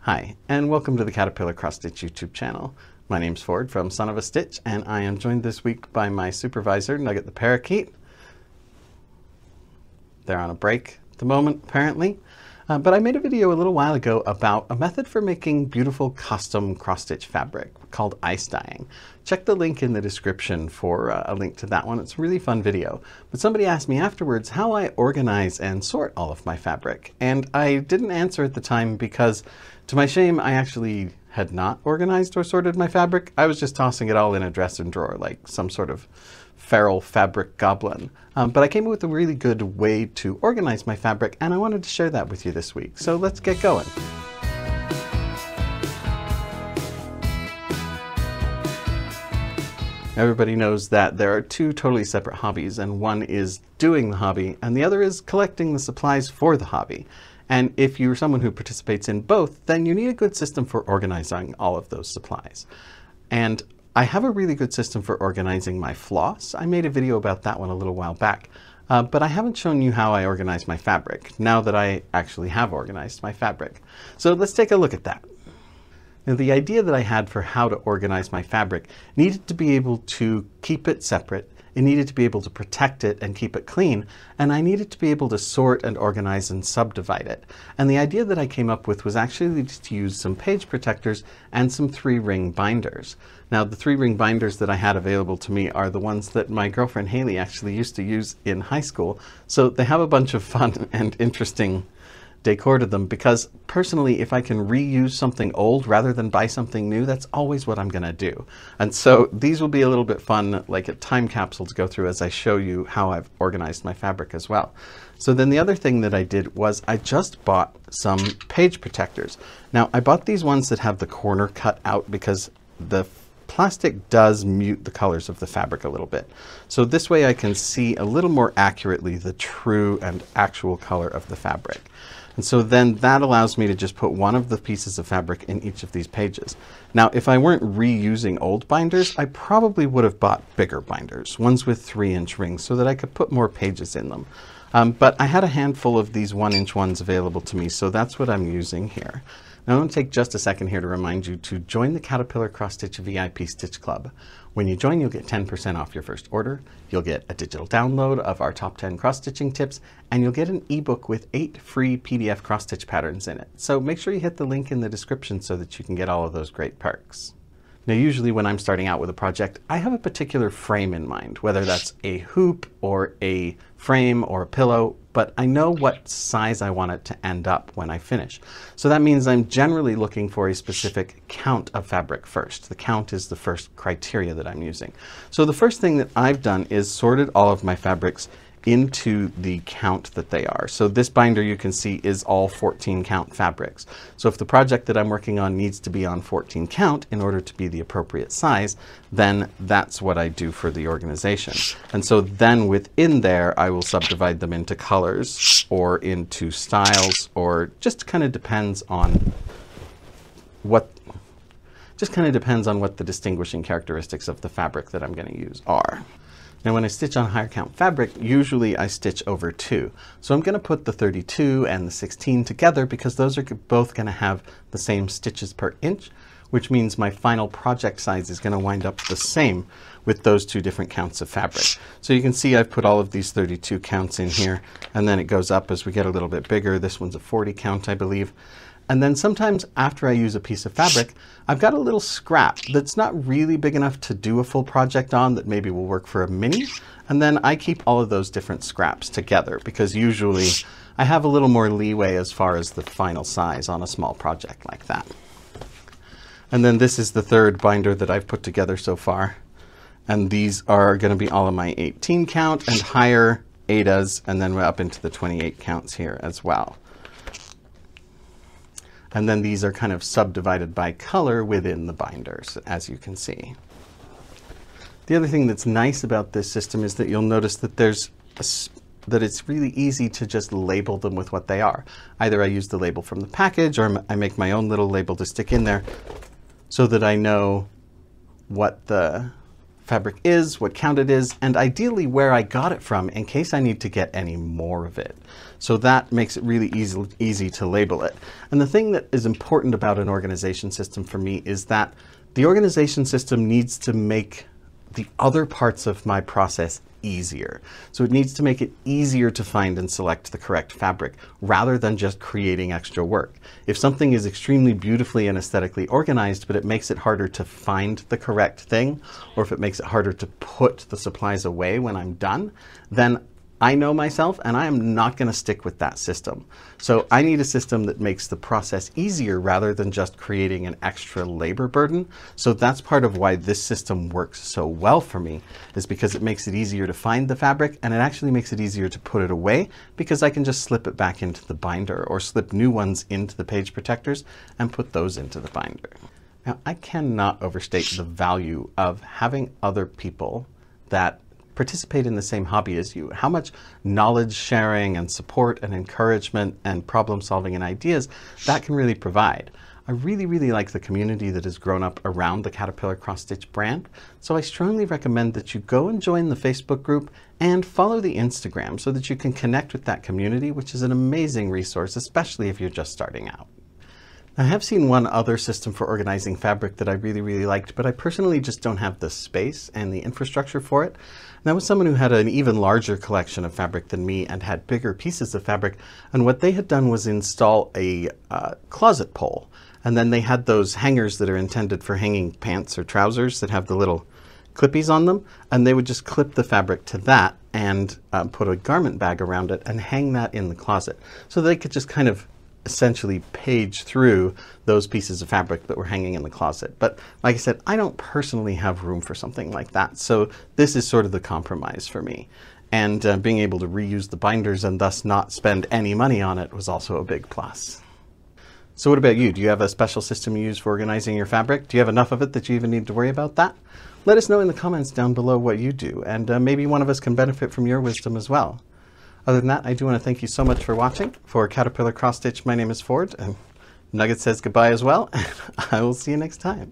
Hi, and welcome to the Caterpillar Cross Stitch YouTube channel. My name's Ford from Son of a Stitch, and I am joined this week by my supervisor, Nugget the Parakeet. They're on a break at the moment, apparently. But I made a video a little while ago about a method for making beautiful custom cross-stitch fabric called ice dyeing. Check the link in the description for a link to that one. It's a really fun video. But somebody asked me afterwards how I organize and sort all of my fabric. And I didn't answer at the time because, to my shame, I actually had not organized or sorted my fabric. I was just tossing it all in a dresser drawer like some sort of feral fabric goblin. But I came up with a really good way to organize my fabric, and I wanted to share that with you this week. So let's get going. Everybody knows that there are two totally separate hobbies, and one is doing the hobby, and the other is collecting the supplies for the hobby. And if you're someone who participates in both, then you need a good system for organizing all of those supplies. And I have a really good system for organizing my floss. I made a video about that one a little while back, but I haven't shown you how I organize my fabric, now that I actually have organized my fabric. So let's take a look at that. Now, the idea that I had for how to organize my fabric needed to be able to keep it separate, it needed to be able to protect it and keep it clean, and I needed to be able to sort and organize and subdivide it. And the idea that I came up with was actually to use some page protectors and some 3-ring binders. Now, the 3-ring binders that I had available to me are the ones that my girlfriend Haley actually used to use in high school, so they have a bunch of fun and interesting decor to them, because personally, if I can reuse something old rather than buy something new, that's always what I'm going to do. And so these will be a little bit fun, like a time capsule to go through as I show you how I've organized my fabric as well. So then the other thing that I did was I just bought some page protectors. Now, I bought these ones that have the corner cut out because the plastic does mute the colors of the fabric a little bit. So this way I can see a little more accurately the true and actual color of the fabric. And so then that allows me to just put one of the pieces of fabric in each of these pages. Now, if I weren't reusing old binders, I probably would have bought bigger binders, ones with 3-inch rings, so that I could put more pages in them. But I had a handful of these 1-inch ones available to me, so that's what I'm using here. Now, I'm going to take just a second here to remind you to join the Caterpillar Cross Stitch VIP Stitch Club. When you join, you'll get 10% off your first order, you'll get a digital download of our top 10 cross-stitching tips, and you'll get an ebook with 8 free PDF cross-stitch patterns in it. So make sure you hit the link in the description so that you can get all of those great perks. Now, usually when I'm starting out with a project, I have a particular frame in mind, whether that's a hoop or a frame or a pillow, but I know what size I want it to end up when I finish. So that means I'm generally looking for a specific count of fabric first. The count is the first criteria that I'm using. So the first thing that I've done is sorted all of my fabrics into the count that they are. So this binder, you can see, is all 14 count fabrics. So if the project that I'm working on needs to be on 14 count in order to be the appropriate size, then that's what I do for the organization. And so then within there, I will subdivide them into colors or into styles, or just kind of depends on what the distinguishing characteristics of the fabric that I'm going to use are. Now, when I stitch on higher count fabric, usually I stitch over 2. So I'm going to put the 32 and the 16 together because those are both going to have the same stitches per inch, which means my final project size is going to wind up the same with those two different counts of fabric. So you can see I've put all of these 32 counts in here, and then it goes up as we get a little bit bigger. This one's a 40 count, I believe. And then sometimes after I use a piece of fabric, I've got a little scrap that's not really big enough to do a full project on, that maybe will work for a mini. And then I keep all of those different scraps together because usually I have a little more leeway as far as the final size on a small project like that. And then this is the third binder that I've put together so far. And these are going to be all of my 18 count and higher Adas, and then we're up into the 28 counts here as well. And then these are kind of subdivided by color within the binders, as you can see. The other thing that's nice about this system is that you'll notice that that it's really easy to just label them with what they are. Either I use the label from the package, or I make my own little label to stick in there so that I know what the fabric is, what count it is, and ideally where I got it from in case I need to get any more of it. So that makes it really easy to label it. And the thing that is important about an organization system for me is that the organization system needs to make the other parts of my process easier. So it needs to make it easier to find and select the correct fabric rather than just creating extra work. If something is extremely beautifully and aesthetically organized, but it makes it harder to find the correct thing, or if it makes it harder to put the supplies away when I'm done, then I know myself and I am not going to stick with that system. So I need a system that makes the process easier rather than just creating an extra labor burden. So that's part of why this system works so well for me, is because it makes it easier to find the fabric, and it actually makes it easier to put it away because I can just slip it back into the binder or slip new ones into the page protectors and put those into the binder. Now, I cannot overstate the value of having other people that participate in the same hobby as you, how much knowledge sharing and support and encouragement and problem solving and ideas that can really provide. I really, really like the community that has grown up around the Caterpillar Cross Stitch brand, so I strongly recommend that you go and join the Facebook group and follow the Instagram so that you can connect with that community, which is an amazing resource, especially if you're just starting out. I have seen one other system for organizing fabric that I really, really liked, but I personally just don't have the space and the infrastructure for it. And that was someone who had an even larger collection of fabric than me and had bigger pieces of fabric. And what they had done was install a closet pole. And then they had those hangers that are intended for hanging pants or trousers that have the little clippies on them. And they would just clip the fabric to that and put a garment bag around it and hang that in the closet. So they could just kind of essentially page through those pieces of fabric that were hanging in the closet. But like I said, I don't personally have room for something like that. So this is sort of the compromise for me. And being able to reuse the binders and thus not spend any money on it was also a big plus. So what about you? Do you have a special system you use for organizing your fabric? Do you have enough of it that you even need to worry about that? Let us know in the comments down below what you do, and maybe one of us can benefit from your wisdom as well. Other than that, I do want to thank you so much for watching. For Caterpillar Cross Stitch, my name is Ford, and Nugget says goodbye as well, and I will see you next time.